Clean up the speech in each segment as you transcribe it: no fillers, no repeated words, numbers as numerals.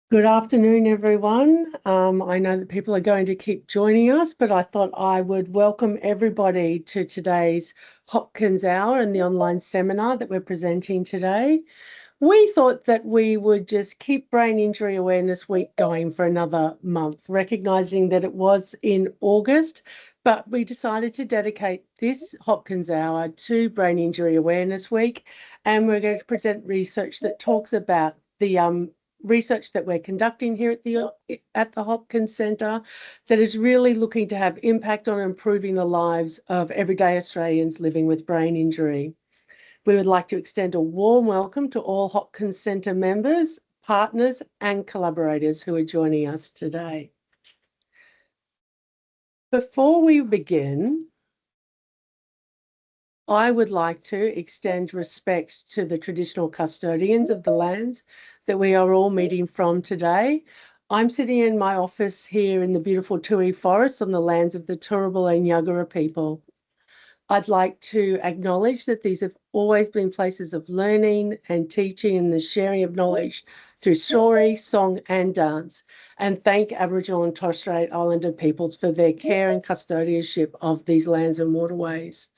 Good afternoon, everyone. I know that people are going to keep joining us, but I thought I would welcome everybody to today's Hopkins Hour and the online seminar that we're presenting today. We thought that we would just keep Brain Injury Awareness Week going for another month, recognising that it was in August, but we decided to dedicate this Hopkins Hour to Brain Injury Awareness Week, and we're going to present research that talks about the research that we're conducting here at the Hopkins Centre that is really looking to have impact on improving the lives of everyday Australians living with brain injury. We would like to extend a warm welcome to all Hopkins Centre members, partners and collaborators who are joining us today. Before we begin, I would like to extend respect to the traditional custodians of the lands that we are all meeting from today. I'm sitting in my office here in the beautiful Toohey Forest on the lands of the Turrbal and Yuggera people. I'd like to acknowledge that these have always been places of learning and teaching and the sharing of knowledge through story, song and dance, and thank Aboriginal and Torres Strait Islander peoples for their care and custodianship of these lands and waterways.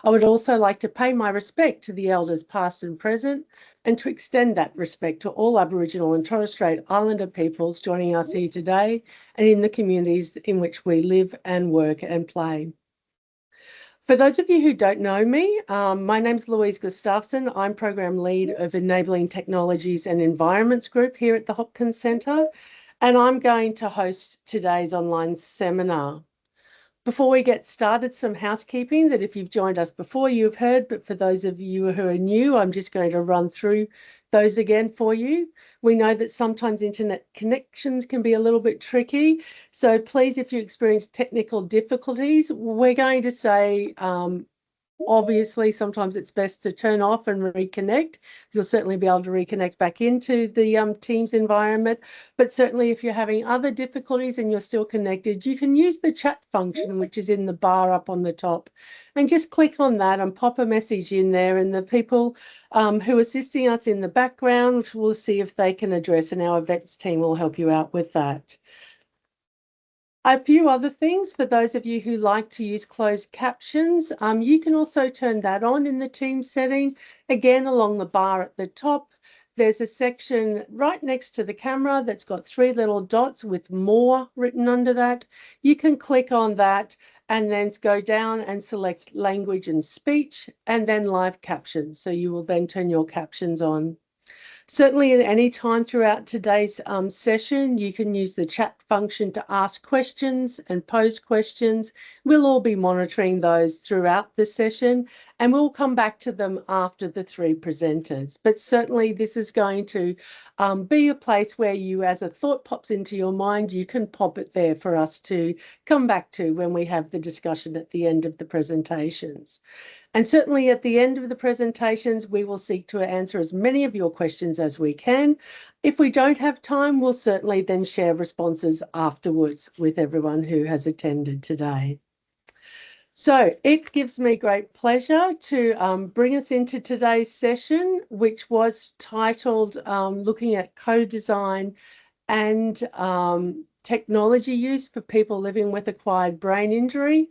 I would also like to pay my respect to the elders past and present and to extend that respect to all Aboriginal and Torres Strait Islander peoples joining us here today and in the communities in which we live and work and play. For those of you who don't know me, my name's Louise Gustafsson. I'm Program Lead of Enabling Technologies and Environments Group here at the Hopkins Centre, and I'm going to host today's online seminar. Before we get started, some housekeeping that if you've joined us before, you've heard, but for those of you who are new, I'm just going to run through those again for you. We know that sometimes internet connections can be a little bit tricky. So please, if you experience technical difficulties, we're going to say, obviously, sometimes it's best to turn off and reconnect. You'll certainly be able to reconnect back into the Teams environment. But certainly if you're having other difficulties and you're still connected, you can use the chat function, which is in the bar up on the top. And just click on that and pop a message in there. And the people who are assisting us in the background will see if they can address, and our events team will help you out with that. A few other things for those of you who like to use closed captions, you can also turn that on in the Teams setting. Again, along the bar at the top, there's a section right next to the camera that's got 3 little dots with more written under that. You can click on that and then go down and select language and speech and then live captions. So you will then turn your captions on. Certainly at any time throughout today's session, you can use the chat function to ask questions and pose questions. We'll all be monitoring those throughout the session, and we'll come back to them after the 3 presenters. But certainly this is going to be a place where you, as a thought pops into your mind, you can pop it there for us to come back to when we have the discussion at the end of the presentations. And certainly at the end of the presentations, we will seek to answer as many of your questions as we can. If we don't have time, we'll certainly then share responses afterwards with everyone who has attended today. So it gives me great pleasure to bring us into today's session, which was titled Looking at Co-Design and Technology Use for People Living with Acquired Brain Injury.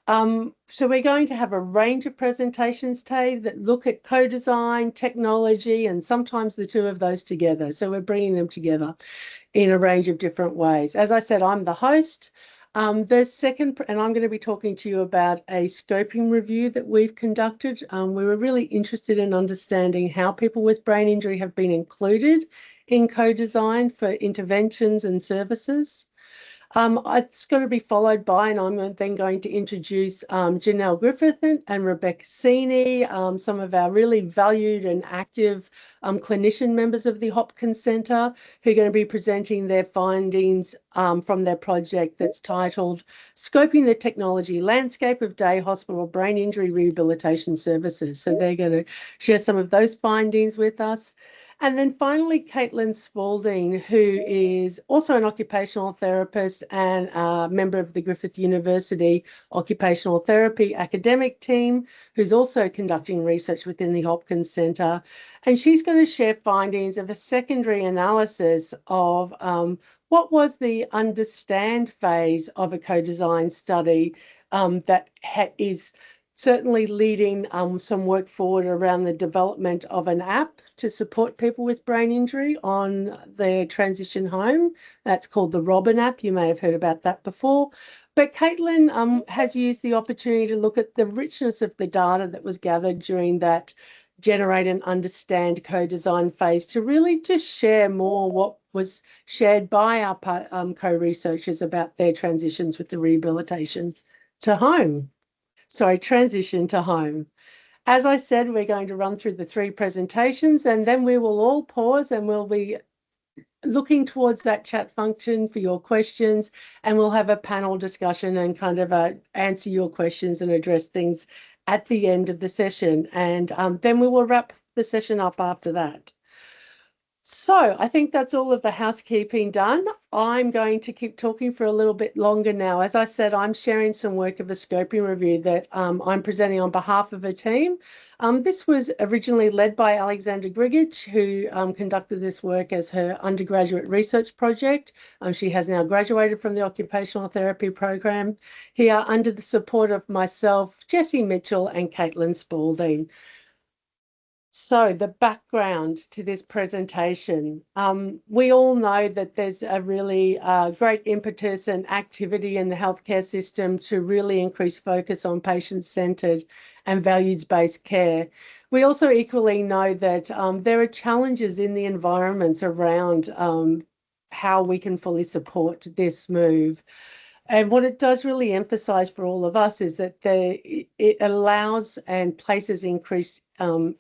So we're going to have a range of presentations today that look at co-design, technology, and sometimes the two of those together. So we're bringing them together in a range of different ways. As I said, I'm the host. The second, and I'm going to be talking to you about a scoping review that we've conducted. We were really interested in understanding how people with brain injury have been included in co-design for interventions and services. It's going to be followed by, and I'm then going to introduce Janelle Griffin and Rebecca Seeney, some of our really valued and active clinician members of the Hopkins Centre, who are going to be presenting their findings from their project that's titled Scoping the Technology Landscape of Day Hospital Brain Injury Rehabilitation Services. So they're going to share some of those findings with us. And then finally, Caitlin Spalding, who is also an occupational therapist and a member of the Griffith University Occupational Therapy academic team, who's also conducting research within the Hopkins Centre. And she's going to share findings of a secondary analysis of what was the understand phase of a co-design study that is certainly leading some work forward around the development of an app to support people with brain injury on their transition home. That's called the Robin app. You may have heard about that before. But Caitlin has used the opportunity to look at the richness of the data that was gathered during that generate and understand co-design phase to really just share more what was shared by our co-researchers about their transitions with the rehabilitation to home. Sorry, transition to home. As I said, we're going to run through the 3 presentations and then we will all pause and we'll be looking towards that chat function for your questions, and we'll have a panel discussion and kind of answer your questions and address things at the end of the session. And then we will wrap the session up after that. So I think that's all of the housekeeping done. I'm going to keep talking for a little bit longer now. As I said, I'm sharing some work of a scoping review that I'm presenting on behalf of a team. This was originally led by Alexandra Grigich, who conducted this work as her undergraduate research project. She has now graduated from the occupational therapy program here under the support of myself, Jessie Mitchell and Caitlin Spalding. So the background to this presentation, we all know that there's a really great impetus and activity in the healthcare system to really increase focus on patient-centred and values-based care. We also equally know that there are challenges in the environments around how we can fully support this move. And what it does really emphasize for all of us is that it allows and places increased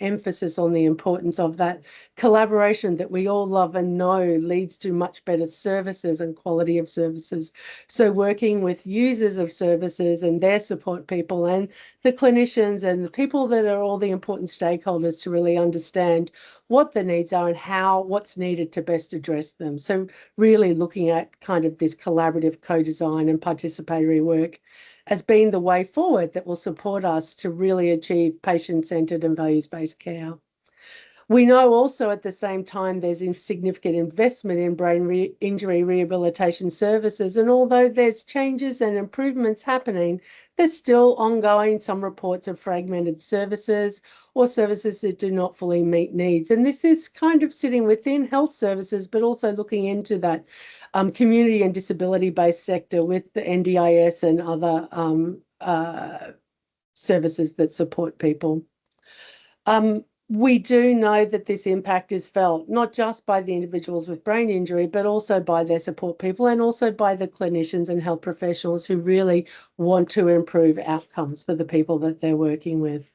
emphasis on the importance of that collaboration that we all love and know leads to much better services and quality of services. So working with users of services and their support people and the clinicians and the people that are all the important stakeholders to really understand what the needs are and what's needed to best address them. So really looking at kind of this collaborative co-design and participatory work as being the way forward that will support us to really achieve patient-centred and values-based care. We know also at the same time there's a significant investment in brain injury rehabilitation services, and although there's changes and improvements happening, there's still ongoing some reports of fragmented services or services that do not fully meet needs. And this is kind of sitting within health services, but also looking into that community and disability-based sector with the NDIS and other services that support people. We do know that this impact is felt not just by the individuals with brain injury, but also by their support people and also by the clinicians and health professionals who really want to improve outcomes for the people that they're working with.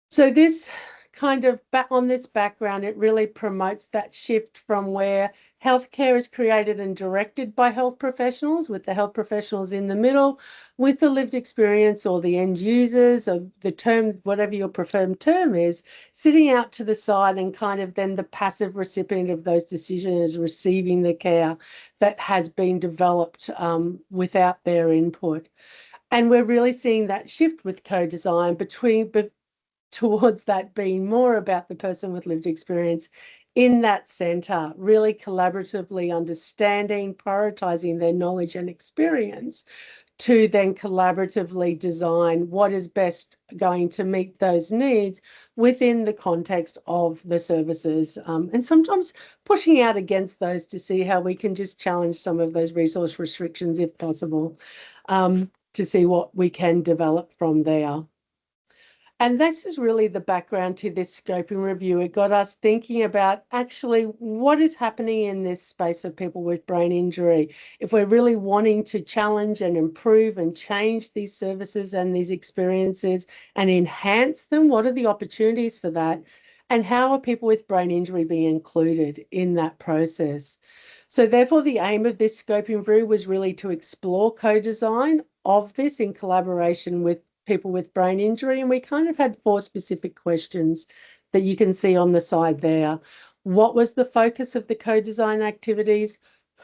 So this kind of on this background, it really promotes that shift from where healthcare is created and directed by health professionals, with the health professionals in the middle, with the lived experience or the end users of the term, whatever your preferred term is, sitting out to the side and kind of then the passive recipient of those decisions receiving the care that has been developed without their input. And we're really seeing that shift with co-design towards that being more about the person with lived experience in that centre, really collaboratively understanding, prioritising their knowledge and experience to then collaboratively design what is best going to meet those needs within the context of the services, and sometimes pushing out against those to see how we can just challenge some of those resource restrictions if possible, to see what we can develop from there. And this is really the background to this scoping review. It got us thinking about actually what is happening in this space for people with brain injury. If we're really wanting to challenge and improve and change these services and these experiences and enhance them, what are the opportunities for that? And how are people with brain injury being included in that process? So therefore, the aim of this scoping review was really to explore co-design of this in collaboration with people with brain injury, and we kind of had 4 specific questions that you can see on the side there. What was the focus of the co-design activities?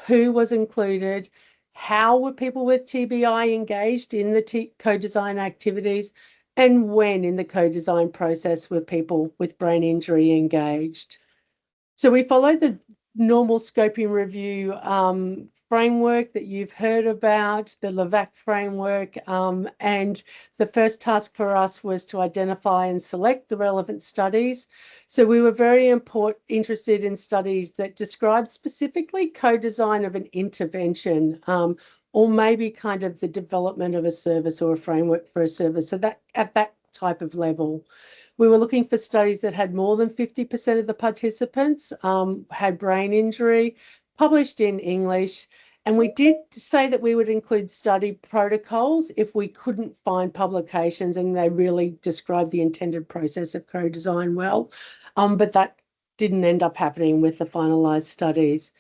Who was included? How were people with TBI engaged in the co-design activities? And when in the co-design process were people with brain injury engaged? So we followed the normal scoping review framework that you've heard about, the LEVAC framework, and the first task for us was to identify and select the relevant studies. So we were very interested in studies that described specifically co-design of an intervention, or maybe kind of the development of a service or a framework for a service. So that at that type of level. We were looking for studies that had more than 50% of the participants had brain injury, published in English. And we did say that we would include study protocols if we couldn't find publications and they really described the intended process of co-design well. But that didn't end up happening with the finalised studies.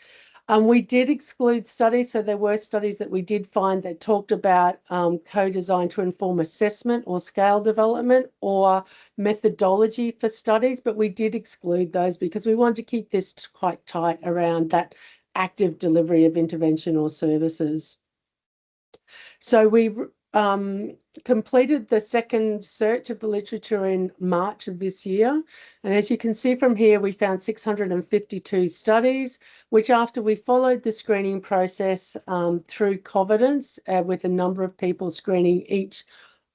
We did exclude studies, so there were studies that we did find that talked about co-design to inform assessment or scale development or methodology for studies, but we did exclude those because we wanted to keep this quite tight around that active delivery of intervention or services. So we completed the second search of the literature in March of this year. And as you can see from here, we found 652 studies, which after we followed the screening process through Covidence with a number of people screening each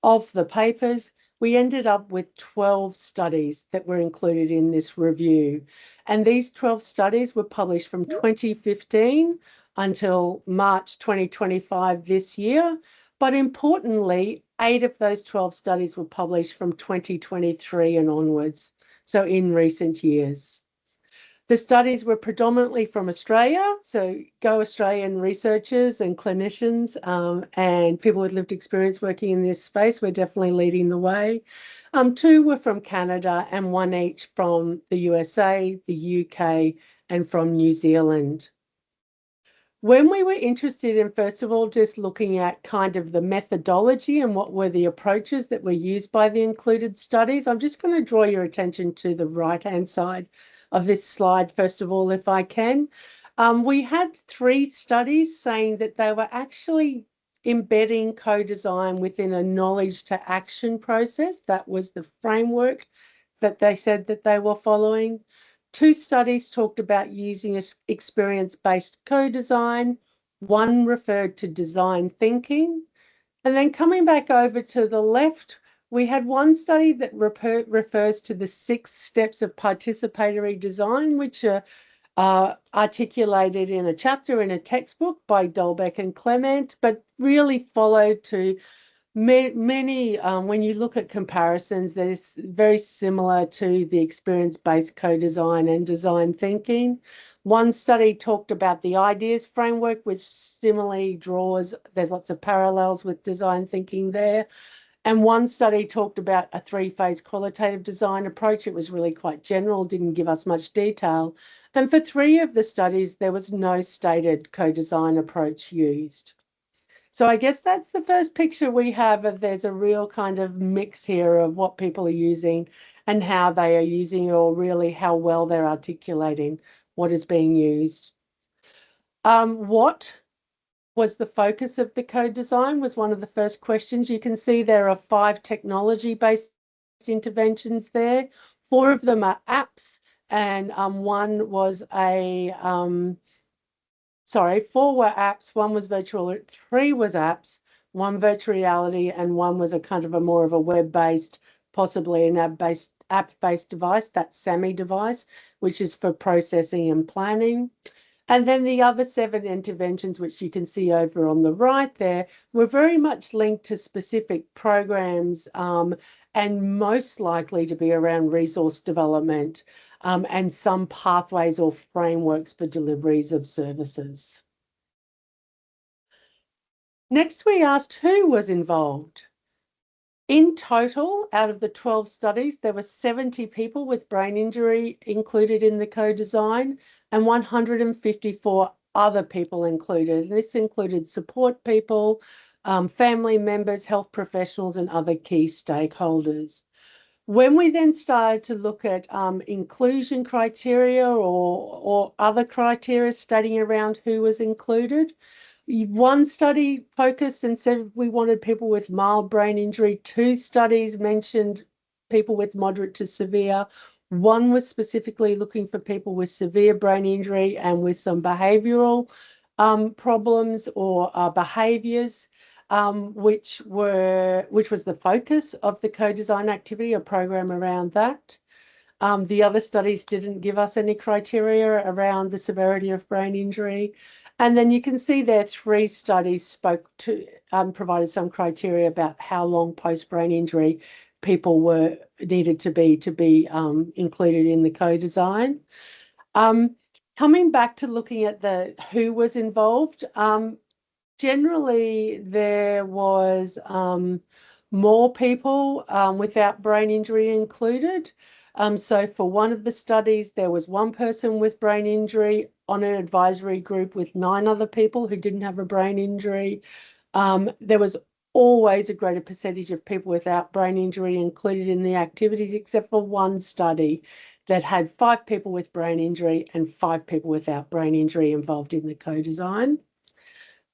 of the papers, we ended up with 12 studies that were included in this review. And these 12 studies were published from 2015 until March 2025 this year. But importantly, 8 of those 12 studies were published from 2023 and onwards, so in recent years. The studies were predominantly from Australia, so go Australian researchers and clinicians and people with lived experience working in this space. We're definitely leading the way. 2 were from Canada and 1 each from the USA, the UK, and from New Zealand. When we were interested in, first of all, just looking at kind of the methodology and what were the approaches that were used by the included studies, I'm just going to draw your attention to the right-hand side of this slide, first of all, if I can. We had 3 studies saying that they were actually embedding co-design within a knowledge to action process. That was the framework that they said that they were following. 2 studies talked about using experience-based co-design. 1 referred to design thinking. And then coming back over to the left, we had 1 study that refers to the 6 steps of participatory design, which are articulated in a chapter in a textbook by Dolbeck and Clement, but really followed to many, when you look at comparisons, that is very similar to the experience-based co-design and design thinking. 1 study talked about the ideas framework, which similarly there's lots of parallels with design thinking there. And 1 study talked about a 3-phase qualitative design approach. It was really quite general, didn't give us much detail. And for 3 of the studies, there was no stated co-design approach used. So I guess that's the first picture we have of there's a real kind of mix here of what people are using and how they are using it, or really how well they're articulating what is being used. What was the focus of the co-design was one of the first questions. You can see there are 5 technology-based interventions there. 4 of them are apps, and 1 was 4 were apps, 1 was virtual, 3 was apps, 1 virtual reality, and 1 was a kind of a more of a web-based, possibly an app-based device, that SAMI device, which is for processing and planning. And then the other 7 interventions, which you can see over on the right there, were very much linked to specific programs and most likely to be around resource development and some pathways or frameworks for deliveries of services. Next, we asked who was involved. In total, out of the 12 studies, there were 70 people with brain injury included in the co-design and 154 other people included. This included support people, family members, health professionals, and other key stakeholders. When we then started to look at inclusion criteria or other criteria stating around who was included, one study focused and said we wanted people with mild brain injury. Two studies mentioned people with moderate to severe. One was specifically looking for people with severe brain injury and with some behavioural problems or behaviours, which was the focus of the co-design activity, a program around that. The other studies didn't give us any criteria around the severity of brain injury. And then you can see there 3 studies spoke to, provided some criteria about how long post-brain injury people needed to be included in the co-design. Coming back to looking at who was involved, generally there was more people without brain injury included. So for one of the studies, there was one person with brain injury on an advisory group with 9 other people who didn't have a brain injury. There was always a greater percentage of people without brain injury included in the activities, except for one study that had 5 people with brain injury and 5 people without brain injury involved in the co-design.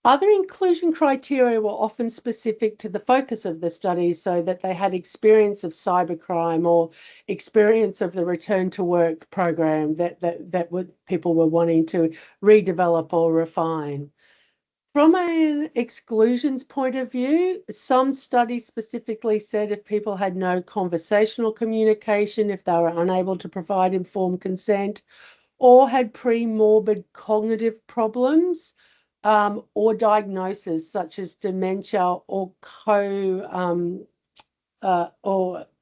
Other inclusion criteria were often specific to the focus of the study, so that they had experience of cybercrime or experience of the return to work program that people were wanting to redevelop or refine. From an exclusions point of view, some studies specifically said if people had no conversational communication, if they were unable to provide informed consent, or had pre-morbid cognitive problems, or diagnosis such as dementia or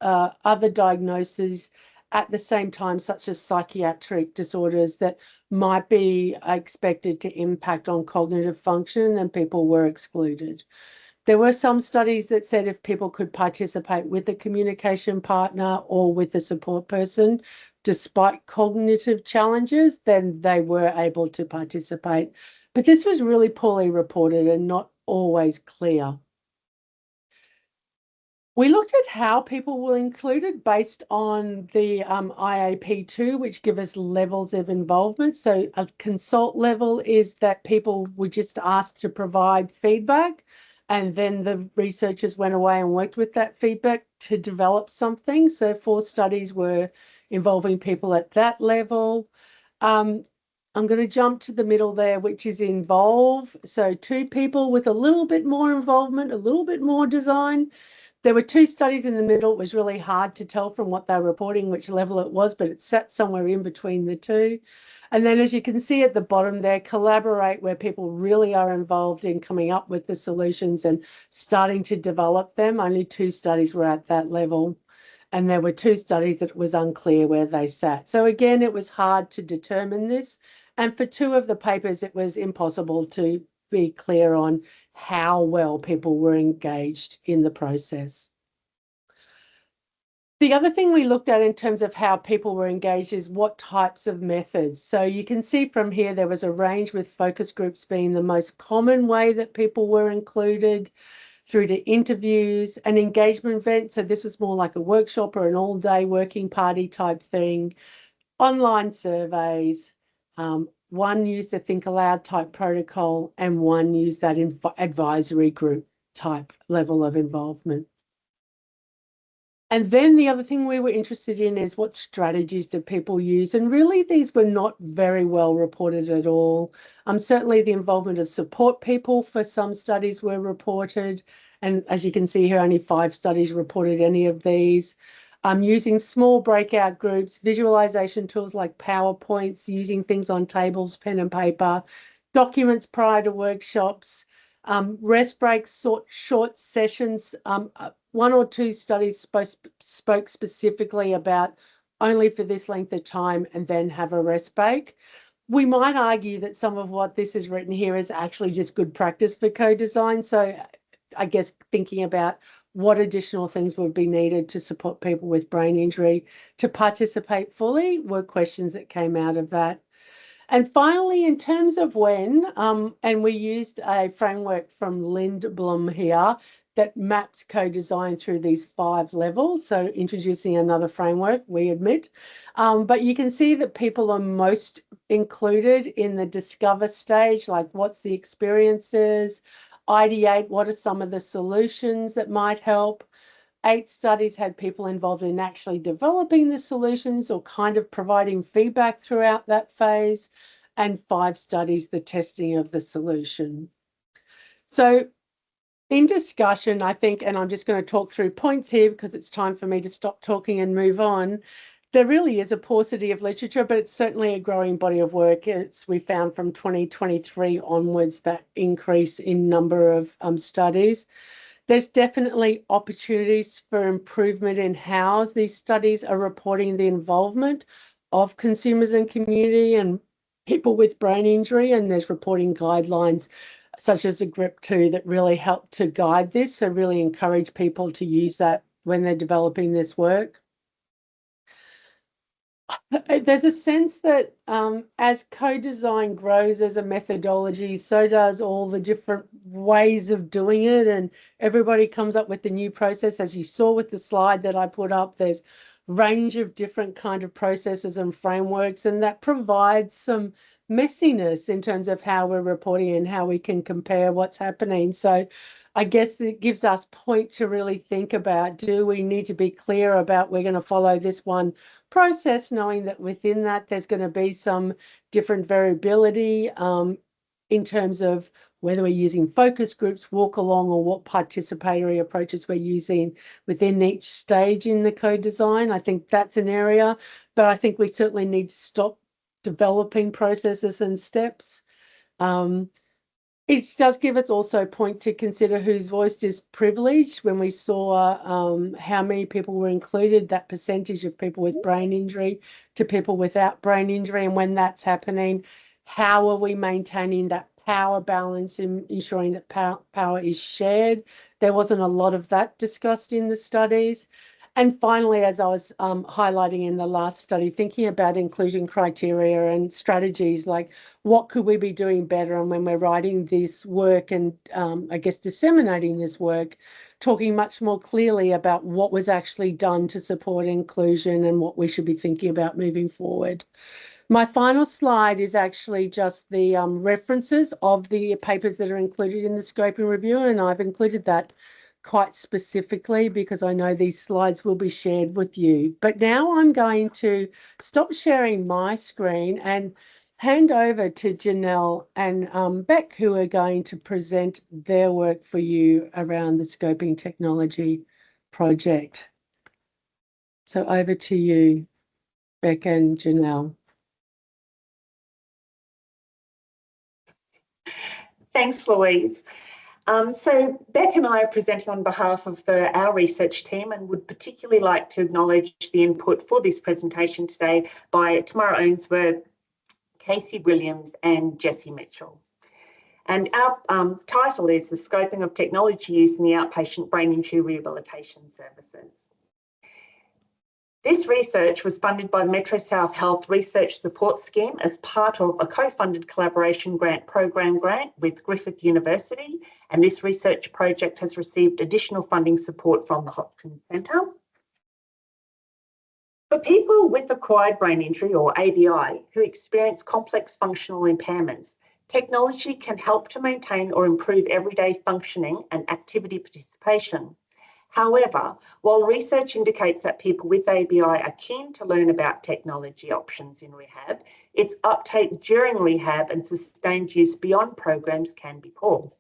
other diagnoses at the same time, such as psychiatric disorders that might be expected to impact on cognitive function, then people were excluded. There were some studies that said if people could participate with a communication partner or with a support person, despite cognitive challenges, then they were able to participate. But this was really poorly reported and not always clear. We looked at how people were included based on the IAP2, which give us levels of involvement. So a consult level is that people were just asked to provide feedback, and then the researchers went away and worked with that feedback to develop something. So 4 studies were involving people at that level. I'm going to jump to the middle there, which is involve. So 2 people with a little bit more involvement, a little bit more design. There were 2 studies in the middle. It was really hard to tell from what they were reporting which level it was, but it sat somewhere in between the 2. And then as you can see at the bottom there, collaborate, where people really are involved in coming up with the solutions and starting to develop them. Only 2 studies were at that level. And there were 2 studies that it was unclear where they sat. So again, it was hard to determine this. And for 2 of the papers, it was impossible to be clear on how well people were engaged in the process. The other thing we looked at in terms of how people were engaged is what types of methods. So you can see from here there was a range, with focus groups being the most common way that people were included, through to interviews and engagement events. So this was more like a workshop or an all-day working party type thing, online surveys. One used a Think Aloud type protocol, and one used that advisory group type level of involvement. And then the other thing we were interested in is what strategies did people use? And really, these were not very well reported at all. Certainly the involvement of support people for some studies were reported. And as you can see here, only 5 studies reported any of these. Using small breakout groups, visualization tools like PowerPoints, using things on tables, pen and paper, documents prior to workshops, rest breaks, short sessions. 1 or 2 studies spoke specifically about only for this length of time and then have a rest break. We might argue that some of what this is written here is actually just good practice for co-design. So I guess thinking about what additional things would be needed to support people with brain injury to participate fully were questions that came out of that. And finally, in terms of when, and we used a framework from Lindblom here, that maps co-design through these 5 levels. So introducing another framework, we admit. But you can see that people are most included in the discover stage, like what's the experiences, ideate, what are some of the solutions that might help. 8 studies had people involved in actually developing the solutions or kind of providing feedback throughout that phase, and 5 studies, the testing of the solution. So in discussion, I think, and I'm just going to talk through points here because it's time for me to stop talking and move on. There really is a paucity of literature, but it's certainly a growing body of work. We found from 2023 onwards that increase in number of studies. There's definitely opportunities for improvement in how these studies are reporting the involvement of consumers and community and people with brain injury, and there's reporting guidelines such as the GRIP2 that really help to guide this. So really encourage people to use that when they're developing this work. There's a sense that as co-design grows as a methodology, so does all the different ways of doing it, and everybody comes up with the new process. As you saw with the slide that I put up, there's a range of different kind of processes and frameworks, and that provides some messiness in terms of how we're reporting and how we can compare what's happening. So I guess it gives us point to really think about, do we need to be clear about we're going to follow this one process, knowing that within that there's going to be some different variability in terms of whether we're using focus groups, walk along, or what participatory approaches we're using within each stage in the co-design. I think that's an area, but I think we certainly need to stop developing processes and steps. It does give us also a point to consider whose voice is privileged. When we saw how many people were included, that percentage of people with brain injury to people without brain injury, and when that's happening, how are we maintaining that power balance in ensuring that power is shared? There wasn't a lot of that discussed in the studies. And finally, as I was highlighting in the last study, thinking about inclusion criteria and strategies, like what could we be doing better? And when we're writing this work and I guess disseminating this work, talking much more clearly about what was actually done to support inclusion and what we should be thinking about moving forward. My final slide is actually just the references of the papers that are included in the scoping review, and I've included that quite specifically because I know these slides will be shared with you. But now I'm going to stop sharing my screen and hand over to Janelle and Beck, who are going to present their work for you around the scoping technology project. So over to you, Beck and Janelle. Thanks, Louise. So Beck and I are presenting on behalf of our research team and would particularly like to acknowledge the input for this presentation today by Tamara Owensworth, Casey Williams and Jessie Mitchell. And our title is The Scoping of Technology Use in the Outpatient Brain Injury Rehabilitation Services. This research was funded by the Metro South Health Research Support Scheme as part of a co-funded collaboration program grant with Griffin University, and this research project has received additional funding support from the Hopkins Centre. For people with acquired brain injury, or ABI, who experience complex functional impairments, technology can help to maintain or improve everyday functioning and activity participation. However, while research indicates that people with ABI are keen to learn about technology options in rehab, its uptake during rehab and sustained use beyond programs can be poor.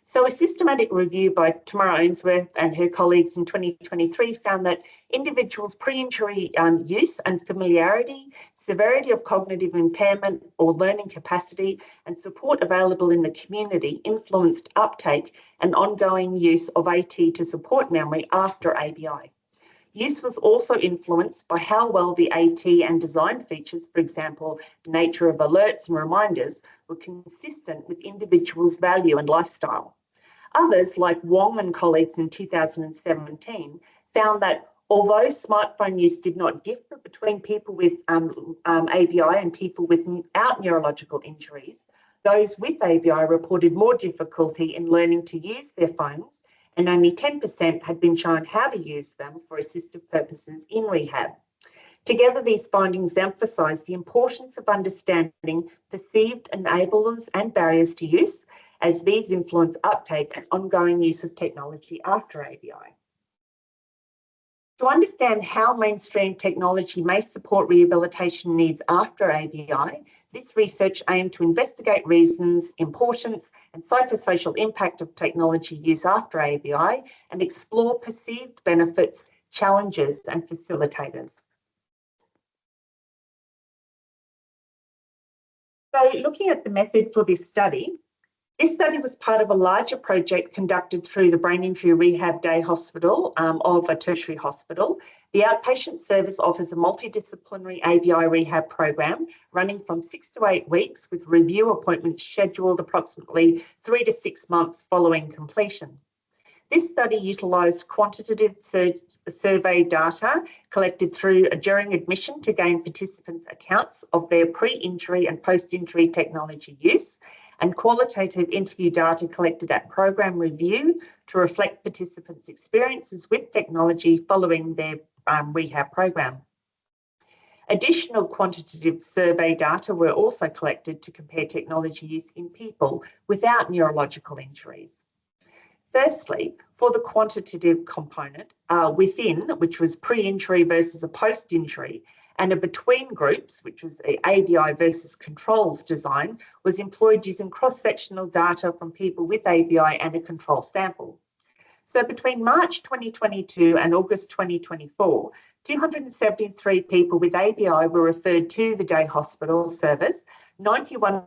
So a systematic review by Tamara Owensworth and her colleagues in 2023 found that individuals' pre-injury use and familiarity, severity of cognitive impairment or learning capacity, and support available in the community influenced uptake and ongoing use of AT to support memory after ABI. Use was also influenced by how well the AT and design features, for example, the nature of alerts and reminders, were consistent with individuals' value and lifestyle. Others, like Wong and colleagues in 2017, found that although smartphone use did not differ between people with ABI and people without neurological injuries, those with ABI reported more difficulty in learning to use their phones, and only 10% had been shown how to use them for assistive purposes in rehab. Together, these findings emphasise the importance of understanding perceived enablers and barriers to use, as these influence uptake and ongoing use of technology after ABI. To understand how mainstream technology may support rehabilitation needs after ABI, this research aimed to investigate reasons, importance, and psychosocial impact of technology use after ABI and explore perceived benefits, challenges, and facilitators. So, looking at the method for this study was part of a larger project conducted through the Brain Injury Rehab Day Hospital of a tertiary hospital. The outpatient service offers a multidisciplinary ABI rehab program running from 6 to 8 weeks, with review appointments scheduled approximately 3 to 6 months following completion. This study utilised quantitative survey data collected during admission to gain participants' accounts of their pre-injury and post-injury technology use, and qualitative interview data collected at program review to reflect participants' experiences with technology following their rehab program. Additional quantitative survey data were also collected to compare technology use in people without neurological injuries. Firstly, for the quantitative component within, which was pre-injury versus a post-injury, and a between groups, which was the ABI versus controls design, was employed using cross-sectional data from people with ABI and a control sample. So between March 2022 and August 2024, 273 people with ABI were referred to the day hospital service, 91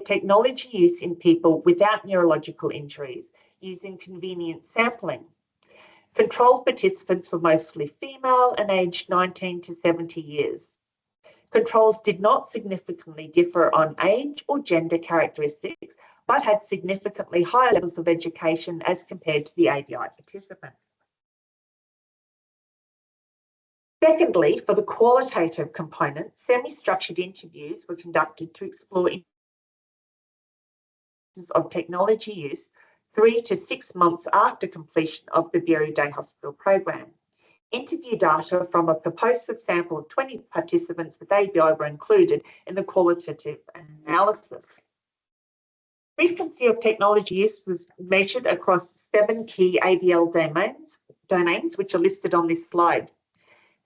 technology use in people without neurological injuries using convenient sampling. Control participants were mostly female and aged 19 to 70 years. Controls did not significantly differ on age or gender characteristics, but had significantly higher levels of education as compared to the ABI participants. Secondly, for the qualitative component, semi-structured interviews were conducted to explore of technology use 3 to 6 months after completion of the Bury Day Hospital program. Interview data from a purposive sample of 20 participants with ABI were included in the qualitative analysis. Frequency of technology use was measured across 7 key ADL domains, which are listed on this slide.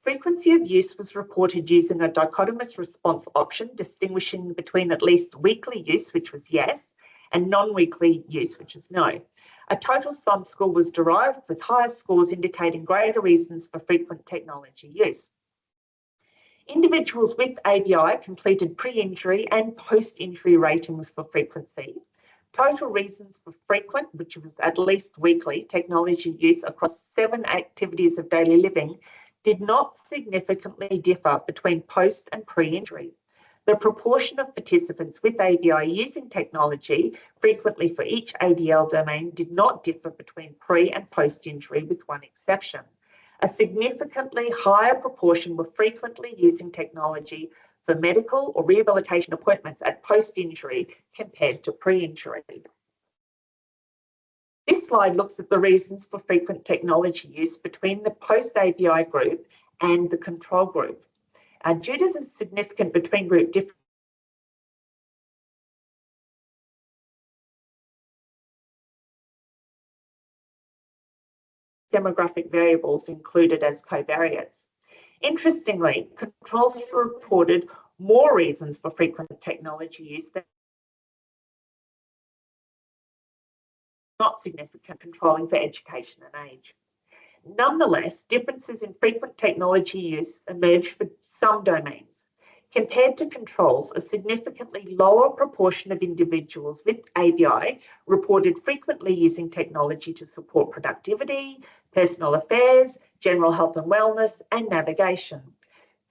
Frequency of use was reported using a dichotomous response option, distinguishing between at least weekly use, which was yes, and non-weekly use, which is no. A total sum score was derived, with higher scores indicating greater reasons for frequent technology use. Individuals with ABI completed pre-injury and post-injury ratings for frequency. Total reasons for frequent, which was at least weekly, technology use across 7 activities of daily living did not significantly differ between post and pre-injury. The proportion of participants with ABI using technology frequently for each ADL domain did not differ between pre and post-injury, with one exception. A significantly higher proportion were frequently using technology for medical or rehabilitation appointments at post-injury compared to pre-injury. This slide looks at the reasons for frequent technology use between the post-ABI group and the control group. Due to the significant between-group difference, demographic variables included as covariates. Interestingly, controls reported more reasons for frequent technology use than not significant controlling for education and age. Nonetheless, differences in frequent technology use emerged for some domains. Compared to controls, a significantly lower proportion of individuals with ABI reported frequently using technology to support productivity, personal affairs, general health and wellness, and navigation.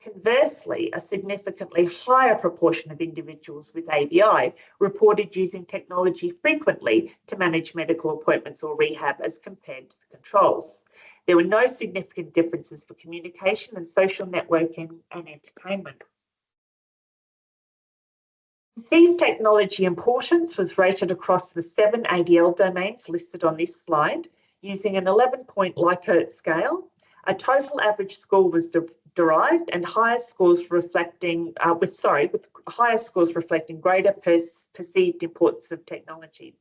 Conversely, a significantly higher proportion of individuals with ABI reported using technology frequently to manage medical appointments or rehab as compared to the controls. There were no significant differences for communication and social networking and entertainment. Perceived technology importance was rated across the 7 ADL domains listed on this slide using an 11-point Likert scale. A total average score was derived and higher scores reflecting, with higher scores reflecting greater perceived importance of technology.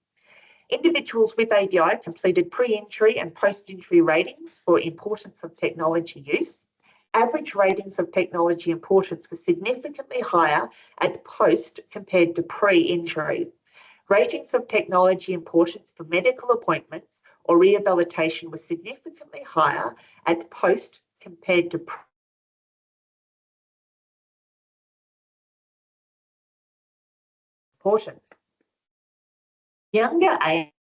Individuals with ABI completed pre-injury and post-injury ratings for importance of technology use. Average ratings of technology importance were significantly higher at post compared to pre-injury. Ratings of technology importance for medical appointments or rehabilitation were significantly higher at post compared to importance. Younger age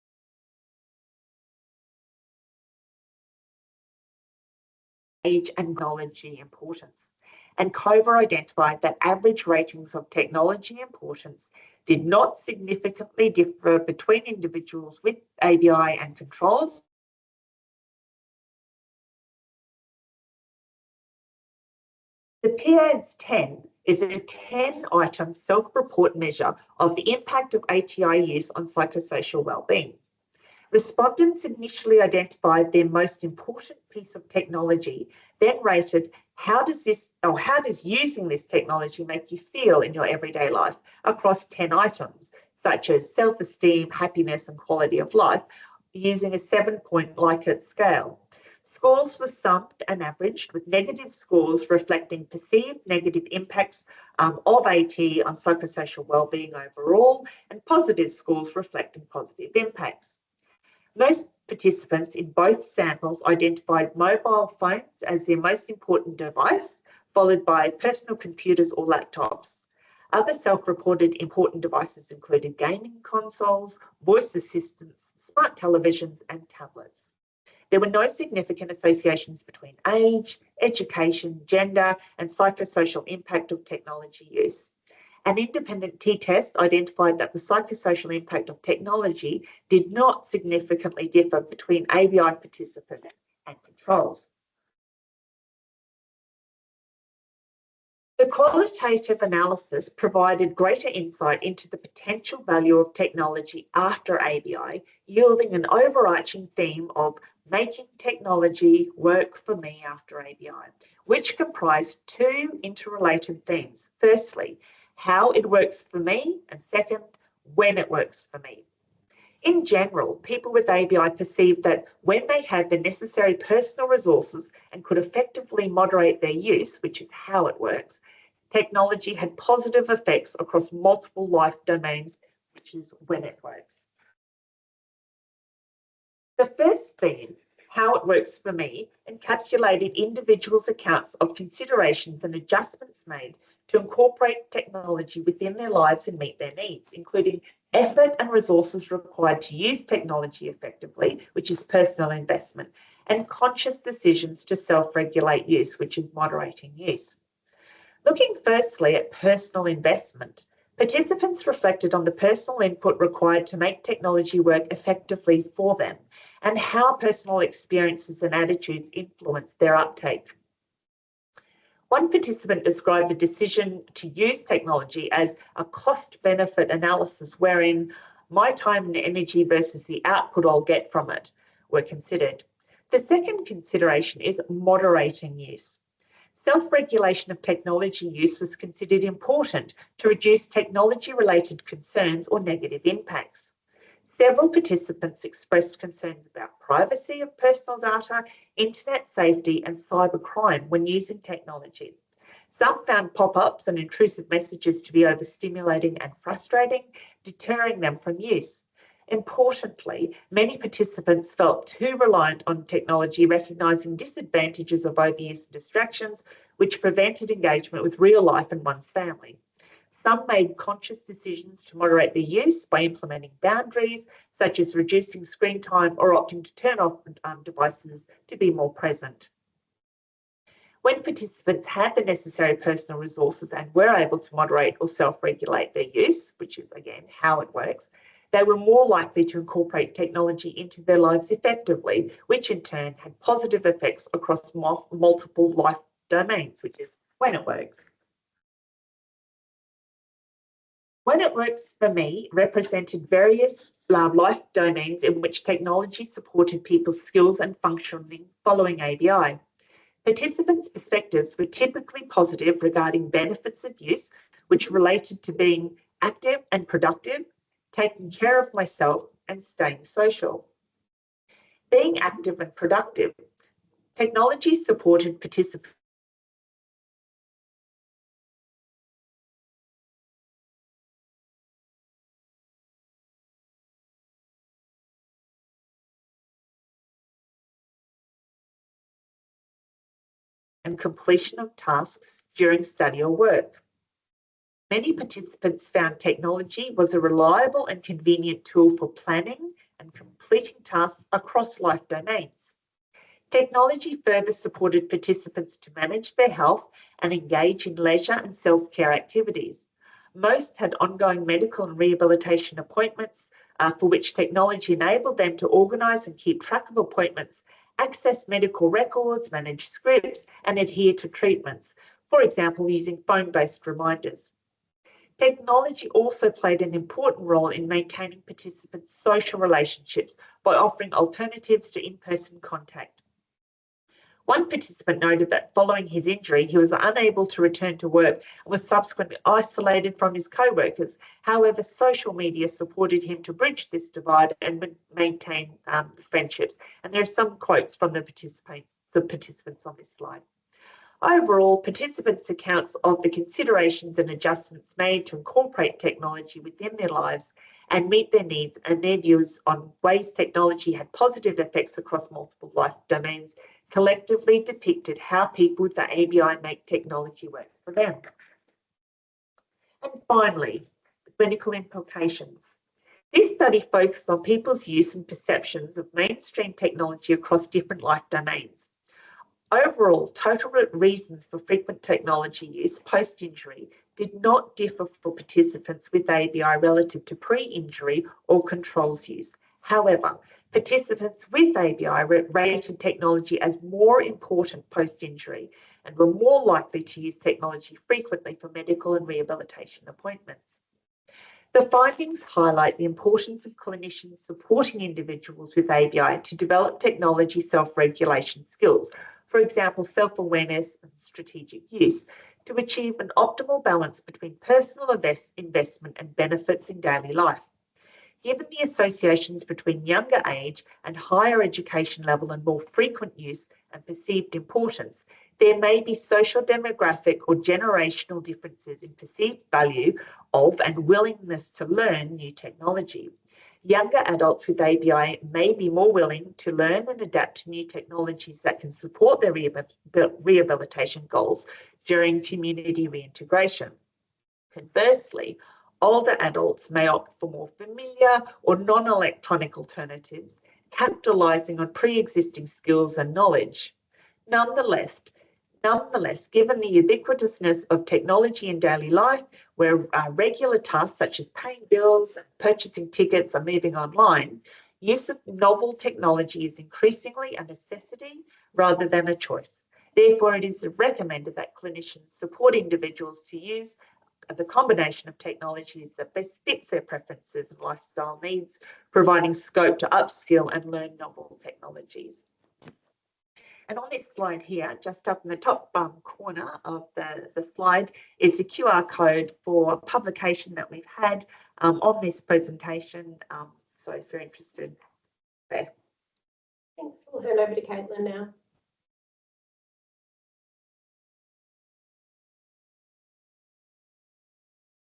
and technology importance. And COVA identified that average ratings of technology importance did not significantly differ between individuals with ABI and controls. The PADS 10 is a 10-item self-report measure of the impact of ATI use on psychosocial wellbeing. Respondents initially identified their most important piece of technology, then rated how does using this technology make you feel in your everyday life across 10 items, such as self-esteem, happiness, and quality of life, using a 7-point Likert scale. Scores were summed and averaged, with negative scores reflecting perceived negative impacts of AT on psychosocial wellbeing overall, and positive scores reflecting positive impacts. Most participants in both samples identified mobile phones as their most important device, followed by personal computers or laptops. Other self-reported important devices included gaming consoles, voice assistants, smart televisions, and tablets. There were no significant associations between age, education, gender, and psychosocial impact of technology use. An independent t-test identified that the psychosocial impact of technology did not significantly differ between ABI participants and controls. The qualitative analysis provided greater insight into the potential value of technology after ABI, yielding an overarching theme of making technology work for me after ABI, which comprised 2 interrelated themes. Firstly, how it works for me, and second, when it works for me. In general, people with ABI perceived that when they had the necessary personal resources and could effectively moderate their use, which is how it works, technology had positive effects across multiple life domains, which is when it works. The first theme, how it works for me, encapsulated individuals' accounts of considerations and adjustments made to incorporate technology within their lives and meet their needs, including effort and resources required to use technology effectively, which is personal investment, and conscious decisions to self-regulate use, which is moderating use. Looking firstly at personal investment, participants reflected on the personal input required to make technology work effectively for them and how personal experiences and attitudes influence their uptake. One participant described the decision to use technology as a cost-benefit analysis wherein my time and energy versus the output I'll get from it were considered. The second consideration is moderating use. Self-regulation of technology use was considered important to reduce technology-related concerns or negative impacts. Several participants expressed concerns about privacy of personal data, internet safety, and cybercrime when using technology. Some found pop-ups and intrusive messages to be overstimulating and frustrating, deterring them from use. Importantly, many participants felt too reliant on technology, recognising disadvantages of overuse and distractions, which prevented engagement with real life and one's family. Some made conscious decisions to moderate their use by implementing boundaries, such as reducing screen time or opting to turn off devices to be more present. When participants had the necessary personal resources and were able to moderate or self-regulate their use, which is again how it works, they were more likely to incorporate technology into their lives effectively, which in turn had positive effects across multiple life domains, which is when it works. When it works for me represented various life domains in which technology supported people's skills and functioning following ABI. Participants' perspectives were typically positive regarding benefits of use, which related to being active and productive, taking care of myself, and staying social. Being active and productive, technology supported participants and completion of tasks during study or work. Many participants found technology was a reliable and convenient tool for planning and completing tasks across life domains. Technology further supported participants to manage their health and engage in leisure and self-care activities. Most had ongoing medical and rehabilitation appointments for which technology enabled them to organise and keep track of appointments, access medical records, manage scripts, and adhere to treatments, for example, using phone-based reminders. Technology also played an important role in maintaining participants' social relationships by offering alternatives to in-person contact. One participant noted that following his injury, he was unable to return to work and was subsequently isolated from his co-workers. However, social media supported him to bridge this divide and maintain friendships. And there are some quotes from the participants on this slide. Overall, participants' accounts of the considerations and adjustments made to incorporate technology within their lives and meet their needs and their views on ways technology had positive effects across multiple life domains collectively depicted how people with the ABI make technology work for them. And finally, clinical implications. This study focused on people's use and perceptions of mainstream technology across different life domains. Overall, total reasons for frequent technology use post-injury did not differ for participants with ABI relative to pre-injury or controls use. However, participants with ABI rated technology as more important post-injury and were more likely to use technology frequently for medical and rehabilitation appointments. The findings highlight the importance of clinicians supporting individuals with ABI to develop technology self-regulation skills, for example, self-awareness and strategic use, to achieve an optimal balance between personal investment and benefits in daily life. Given the associations between younger age and higher education level and more frequent use and perceived importance, there may be social, demographic, or generational differences in perceived value of and willingness to learn new technology. Younger adults with ABI may be more willing to learn and adapt to new technologies that can support their rehabilitation goals during community reintegration. Conversely, older adults may opt for more familiar or non-electronic alternatives, capitalising on pre-existing skills and knowledge. Nonetheless, given the ubiquitousness of technology in daily life, where regular tasks such as paying bills and purchasing tickets are moving online, use of novel technology is increasingly a necessity rather than a choice. Therefore, it is recommended that clinicians support individuals to use the combination of technologies that best fits their preferences and lifestyle needs, providing scope to upskill and learn novel technologies. And on this slide here, just up in the top corner of the slide is the QR code for a publication that we've had on this presentation. So if you're interested there. Thanks. We'll hand over to Caitlin now.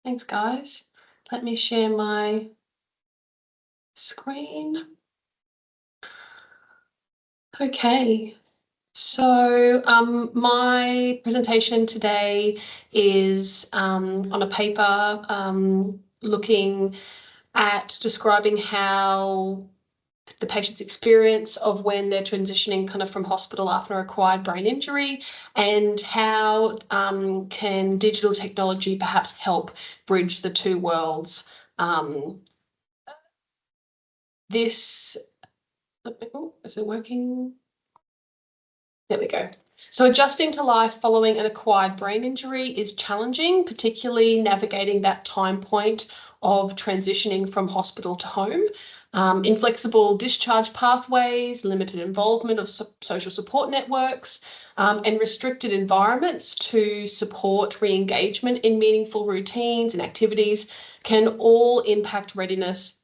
Thanks, guys. Let me share my screen. Okay, so my presentation today is on a paper looking at describing how the patient's experience of when they're transitioning kind of from hospital after an acquired brain injury, and how can digital technology perhaps help bridge the two worlds. This, oh, is it working? There we go. So adjusting to life following an acquired brain injury is challenging, particularly navigating that time point of transitioning from hospital to home. Inflexible discharge pathways, limited involvement of social support networks, and restricted environments to support re-engagement in meaningful routines and activities can all impact readiness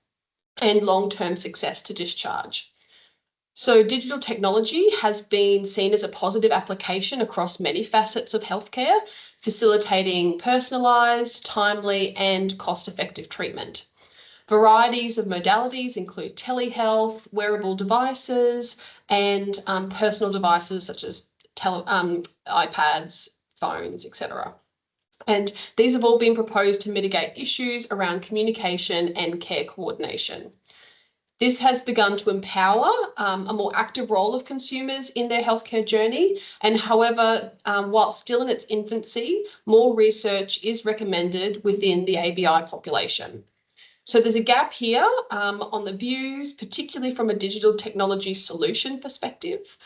and long-term success to discharge. So digital technology has been seen as a positive application across many facets of healthcare, facilitating personalised, timely and cost-effective treatment. Varieties of modalities include telehealth, wearable devices and personal devices such as iPads, phones, etc. And these have all been proposed to mitigate issues around communication and care coordination. This has begun to empower a more active role of consumers in their healthcare journey. And however, while still in its infancy, more research is recommended within the ABI population. So there's a gap here on the views, particularly from a digital technology solution perspective.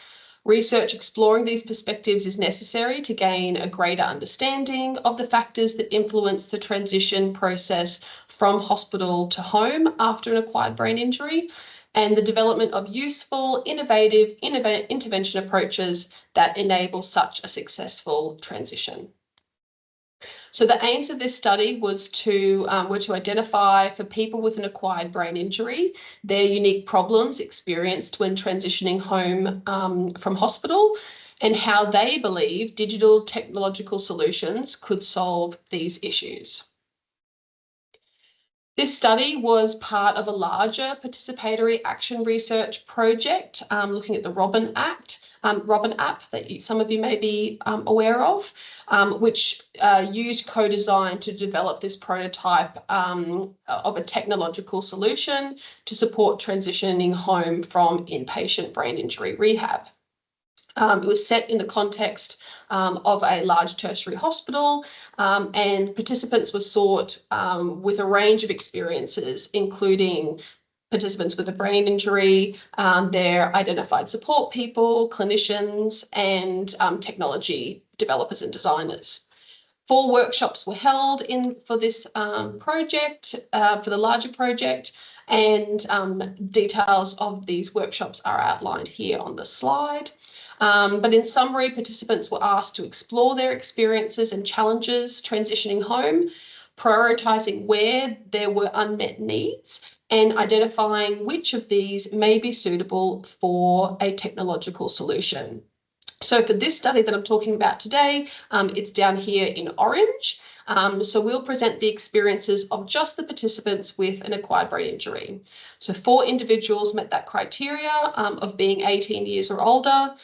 Research exploring these perspectives is necessary to gain a greater understanding of the factors that influence the transition process from hospital to home after an acquired brain injury, and the development of useful, innovative intervention approaches that enable such a successful transition. So the aims of this study were to identify for people with an acquired brain injury their unique problems experienced when transitioning home from hospital, and how they believe digital technological solutions could solve these issues. This study was part of a larger participatory action research project looking at the Robin app that some of you may be aware of, which used co-design to develop this prototype of a technological solution to support transitioning home from inpatient brain injury rehab. It was set in the context of a large tertiary hospital, and participants were sought with a range of experiences, including participants with a brain injury, their identified support people, clinicians, and technology developers and designers. 4 workshops were held for this project, for the larger project, and details of these workshops are outlined here on the slide. But in summary, participants were asked to explore their experiences and challenges transitioning home, prioritising where there were unmet needs and identifying which of these may be suitable for a technological solution. So for this study that I'm talking about today, it's down here in orange. So we'll present the experiences of just the participants with an acquired brain injury. So 4 individuals met that criteria of being 18 years or older,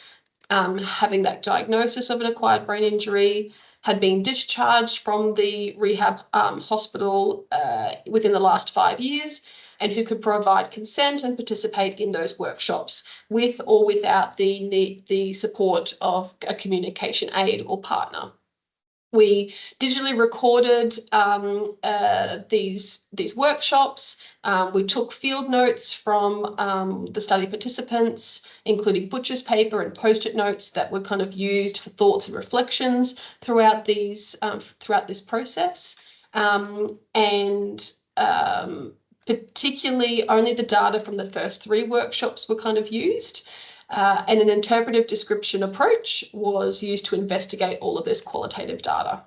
having that diagnosis of an acquired brain injury, had been discharged from the rehab hospital within the last 5 years, and who could provide consent and participate in those workshops with or without the support of a communication aid or partner. We digitally recorded these workshops. We took field notes from the study participants, including butcher's paper and post-it notes that were kind of used for thoughts and reflections throughout this process. Particularly only the data from the first 3 workshops were kind of used. And an interpretive description approach was used to investigate all of this qualitative data.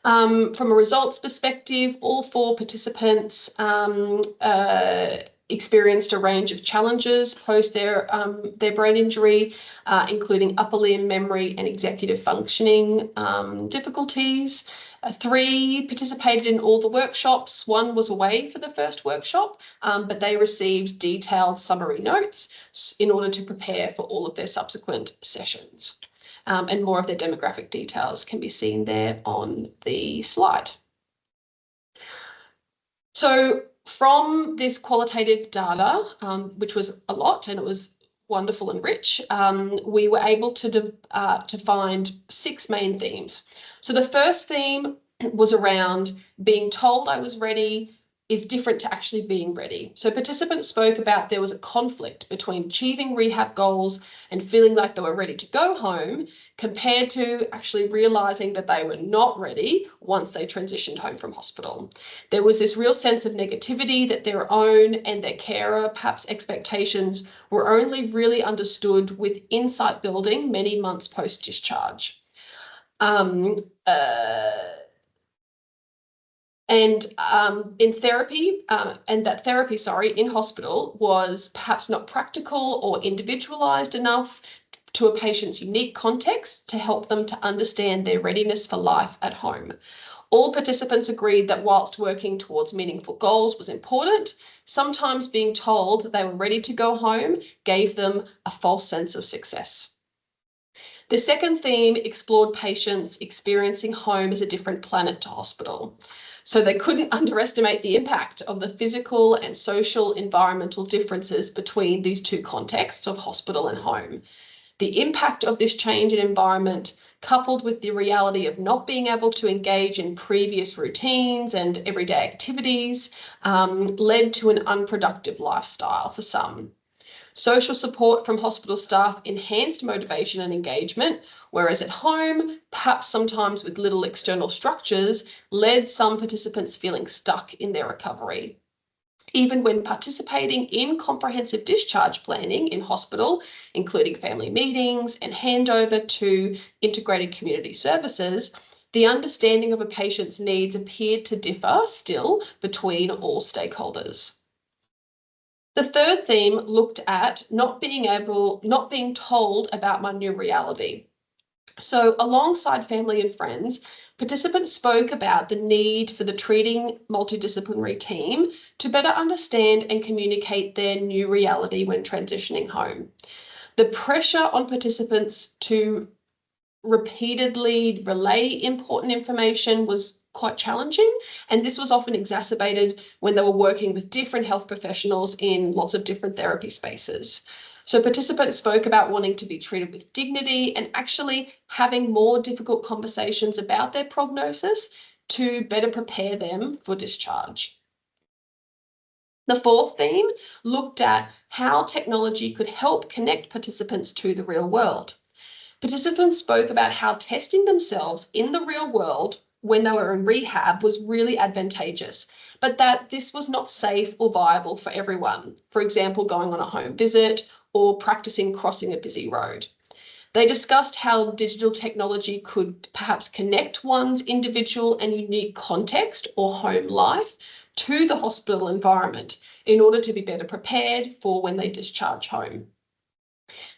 From a results perspective, all 4 participants experienced a range of challenges post their brain injury, including upper limb memory and executive functioning difficulties. 3 participated in all the workshops. 1 was away for the first workshop, but they received detailed summary notes in order to prepare for all of their subsequent sessions. And more of their demographic details can be seen there on the slide. So From this qualitative data, which was a lot and it was wonderful and rich, we were able to find 6 main themes. So the first theme was around being told I was ready is different to actually being ready. So participants spoke about there was a conflict between achieving rehab goals and feeling like they were ready to go home compared to actually realizing that they were not ready once they transitioned home from hospital. There was this real sense of negativity that their own and their carer, perhaps expectations, were only really understood with insight building many months post-discharge. In therapy, in hospital was perhaps not practical or individualized enough to a patient's unique context to help them to understand their readiness for life at home. All participants agreed that whilst working towards meaningful goals was important, sometimes being told that they were ready to go home gave them a false sense of success. The second theme explored patients experiencing home as a different planet to hospital. So they couldn't underestimate the impact of the physical and social environmental differences between these two contexts of hospital and home. The impact of this change in environment, coupled with the reality of not being able to engage in previous routines and everyday activities, led to an unproductive lifestyle for some. Social support from hospital staff enhanced motivation and engagement, whereas at home, perhaps sometimes with little external structures, led some participants feeling stuck in their recovery. Even when participating in comprehensive discharge planning in hospital, including family meetings and handover to integrated community services, the understanding of a patient's needs appeared to differ still between all stakeholders. The third theme looked at not being told about my new reality. So alongside family and friends, participants spoke about the need for the treating multidisciplinary team to better understand and communicate their new reality when transitioning home. The pressure on participants to repeatedly relay important information was quite challenging, and this was often exacerbated when they were working with different health professionals in lots of different therapy spaces. So participants spoke about wanting to be treated with dignity and actually having more difficult conversations about their prognosis to better prepare them for discharge. The fourth theme looked at how technology could help connect participants to the real world. Participants spoke about how testing themselves in the real world when they were in rehab was really advantageous, but that this was not safe or viable for everyone. For example, going on a home visit or practicing crossing a busy road. They discussed how digital technology could perhaps connect one's individual and unique context or home life to the hospital environment in order to be better prepared for when they discharge home.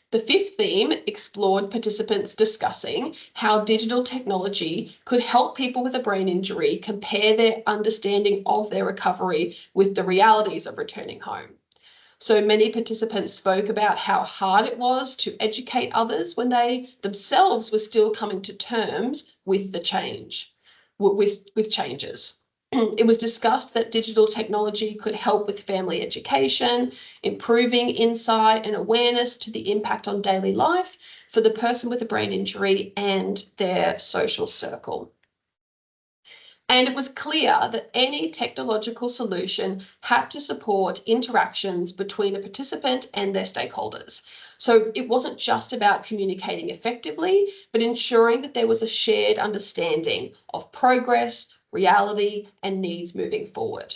The fifth theme explored participants discussing how digital technology could help people with a brain injury compare their understanding of their recovery with the realities of returning home. So many participants spoke about how hard it was to educate others when they themselves were still coming to terms with the changes. It was discussed that digital technology could help with family education, improving insight and awareness to the impact on daily life for the person with a brain injury and their social circle. And it was clear that any technological solution had to support interactions between a participant and their stakeholders. So it wasn't just about communicating effectively, but ensuring that there was a shared understanding of progress, reality, and needs moving forward.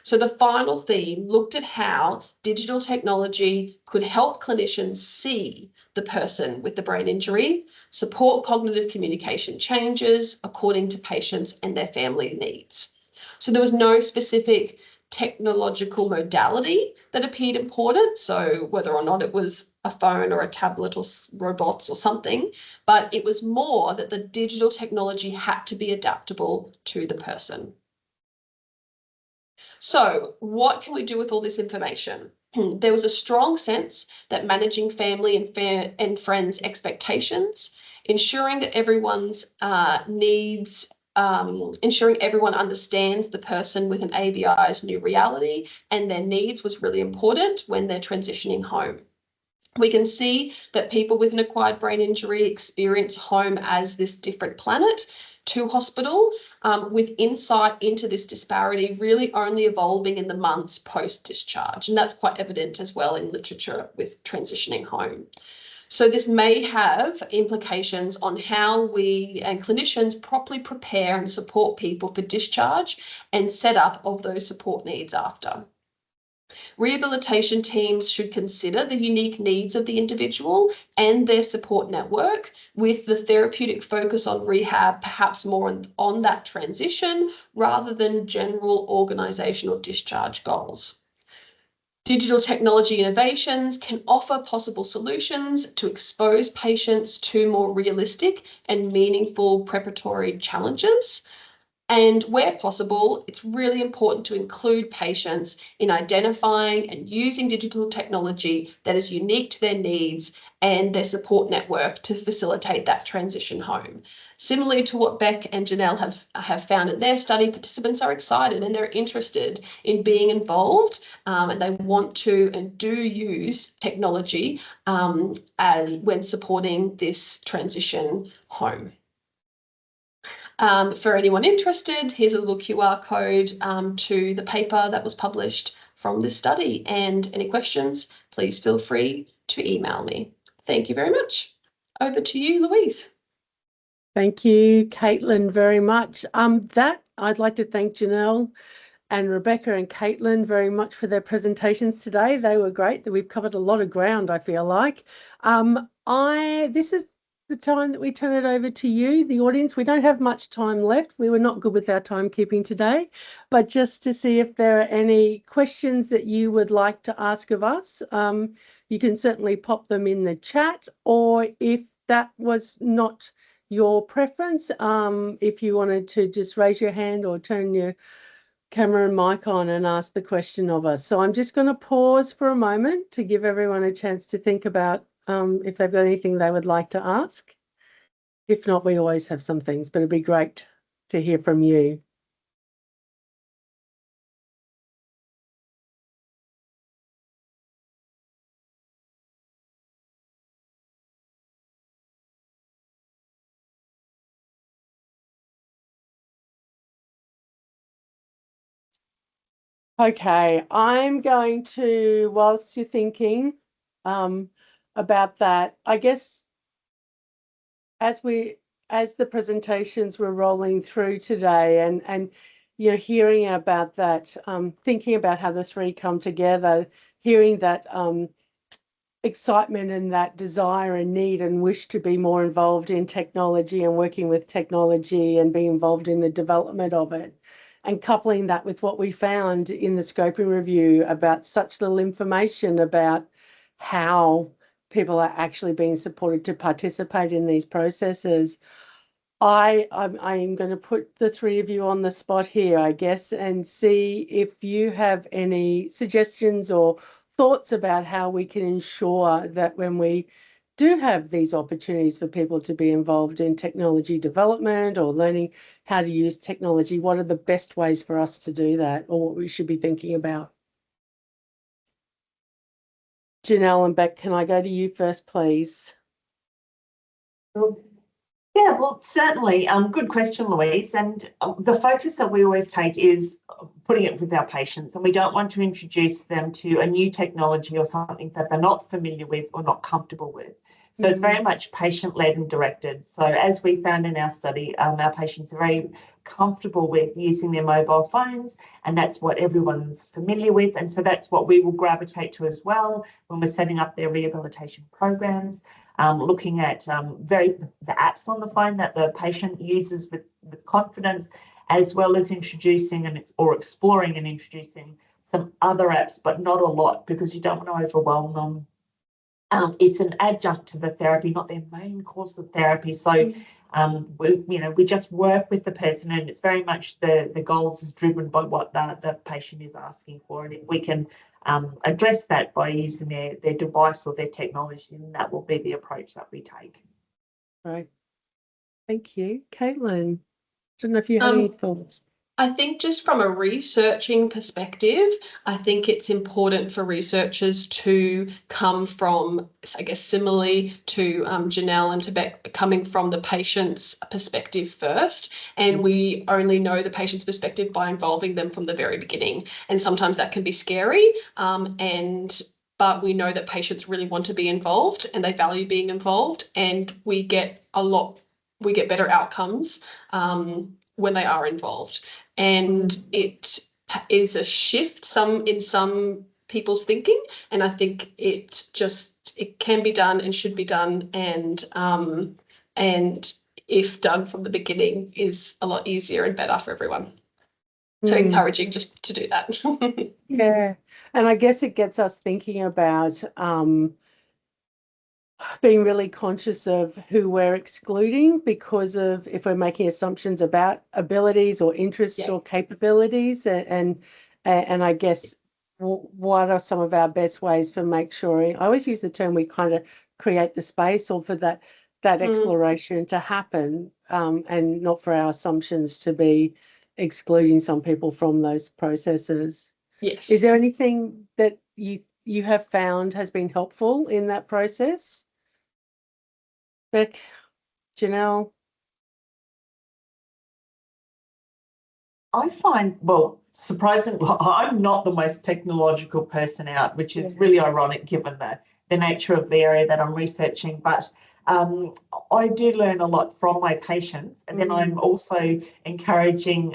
So the final theme looked at how digital technology could help clinicians see the person with the brain injury, support cognitive communication changes according to patients and their family needs. So there was no specific technological modality that appeared important, so whether or not it was a phone or a tablet or robots or something, but it was more that the digital technology had to be adaptable to the person. So what can we do with all this information? There was a strong sense that managing family and friends' expectations, ensuring that everyone's needs ensuring everyone understands the person with an ABI's new reality and their needs was really important when they're transitioning home. We can see that people with an acquired brain injury experience home as this different planet to hospital, with insight into this disparity really only evolving in the months post-discharge. And that's quite evident as well in literature with transitioning home. So this may have implications on how we and clinicians properly prepare and support people for discharge and setup of those support needs after. Rehabilitation teams should consider the unique needs of the individual and their support network, with the therapeutic focus on rehab perhaps more on that transition rather than general organisational discharge goals. Digital technology innovations can offer possible solutions to expose patients to more realistic and meaningful preparatory challenges. And where possible, it's really important to include patients in identifying and using digital technology that is unique to their needs and their support network to facilitate that transition home. Similarly to what Beck and Janelle have found in their study, participants are excited and they're interested in being involved, and they want to and do use technology when supporting this transition home. For anyone interested, here's a little QR code to the paper that was published from this study. And any questions, please feel free to email me. Thank you very much. Over to you, Louise. Thank you, Caitlin, very much. I'd like to thank Janelle and Rebecca and Caitlin very much for their presentations today. They were great. We've covered a lot of ground, I feel like. This is the time that we turn it over to you, the audience. We don't have much time left. We were not good with our timekeeping today, but just to see if there are any questions that you would like to ask of us, you can certainly pop them in the chat, or if that was not your preference, if you wanted to just raise your hand or turn your camera and mic on and ask the question of us. So I'm just going to pause for a moment to give everyone a chance to think about if they've got anything they would like to ask. If not, we always have some things, but it'd be great to hear from you. Okay, I'm going to, whilst you're thinking about that, I guess as the presentations were rolling through today and you're hearing about that, thinking about how the three come together, hearing that excitement and that desire and need and wish to be more involved in technology and working with technology and being involved in the development of it, and coupling that with what we found in the scoping review about such little information about how people are actually being supported to participate in these processes. I'm going to put the three of you on the spot here, I guess, and see if you have any suggestions or thoughts about how we can ensure that when we do have these opportunities for people to be involved in technology development or learning how to use technology, what are the best ways for us to do that, or what we should be thinking about? Janelle and Beck, can I go to you first, please? Yeah, well, certainly. Good question, Louise. And the focus that we always take is putting it with our patients, and we don't want to introduce them to a new technology or something that they're not familiar with or not comfortable with. So it's very much patient-led and directed. So as we found in our study, our patients are very comfortable with using their mobile phones, and that's what everyone's familiar with. And so that's what we will gravitate to as well when we're setting up their rehabilitation programs. Looking at the apps on the phone that the patient uses with confidence, as well as introducing or exploring and introducing some other apps, but not a lot, because you don't want to overwhelm them. It's an adjunct to the therapy, not their main course of therapy. So we just work with the person, and it's very much the goals is driven by what the patient is asking for. And if we can address that by using their device or their technology, then that will be the approach that we take. Right. Thank you. Caitlin. Don't know if you have any Um, thoughts. I think just from a researching perspective, I think it's important for researchers to come from, I guess, similarly to Janelle and to Beck, coming from the patient's perspective first. And we only know the patient's perspective by involving them from the very beginning. And sometimes that can be scary. But we know that patients really want to be involved and they value being involved, and we get better outcomes when they are involved. And it is a shift in some people's thinking, and I think it can be done and should be done, and if done from the beginning is a lot easier and better for everyone. So encouraging just to do that. Yeah, and I guess it gets us thinking about being really conscious of who we're excluding because of if we're making assumptions about abilities or interests or capabilities, and I guess what are some of our best ways for make sure, I always use the term, we kind of create the space or for that exploration to happen, and not for our assumptions to be excluding some people from those processes. Yes. Is there anything that you have found has been helpful in that process? Beck, Janelle? I find, well, surprisingly, I'm not the most technological person out, which is really ironic given the nature of the area that I'm researching. But I do learn a lot from my patients, and then I'm also encouraging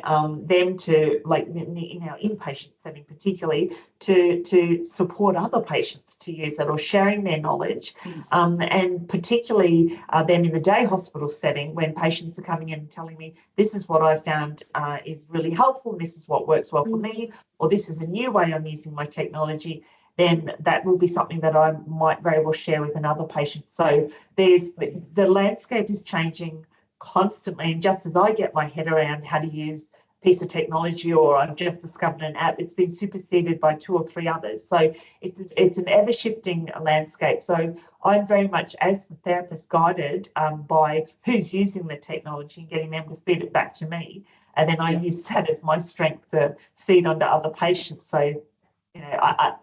them to, like in our inpatient setting particularly, to support other patients to use it or sharing their knowledge. And particularly then in the day hospital setting, when patients are coming in and telling me, this is what I found is really helpful, this is what works well for me, or this is a new way I'm using my technology, then that will be something that I might very well share with another patient. So the landscape is changing constantly, and just as I get my head around how to use a piece of technology, or I've just discovered an app, it's been superseded by 2 or 3 others. So it's an ever-shifting landscape. So I'm very much, as the therapist, guided by who's using the technology and getting them to feed it back to me, and then I use that as my strength to feed onto other patients. So, you know, I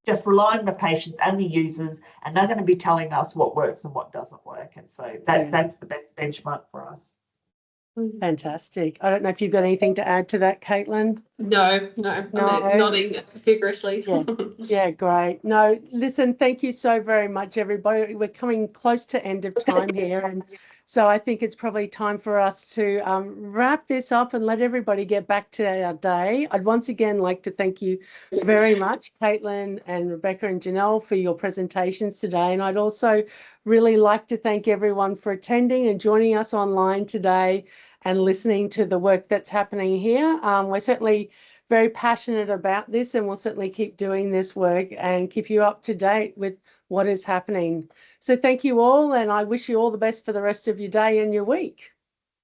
just rely on the patients and the users, and they're going to be telling us what works and what doesn't work. And so that's the best benchmark for us. Fantastic. I don't know if you've got anything to add to that, Caitlin? No. I'm nodding vigorously. Yeah, great. No, listen, thank you so very much, everybody. We're coming close to end of time here, and so I think it's probably time for us to wrap this up and let everybody get back to our day. I'd once again like to thank you very much, Caitlin and Rebecca and Janelle, for your presentations today. And I'd also really like to thank everyone for attending and joining us online today and listening to the work that's happening here. We're certainly very passionate about this, and we'll certainly keep doing this work and keep you up to date with what is happening. So thank you all, and I wish you all the best for the rest of your day and your week.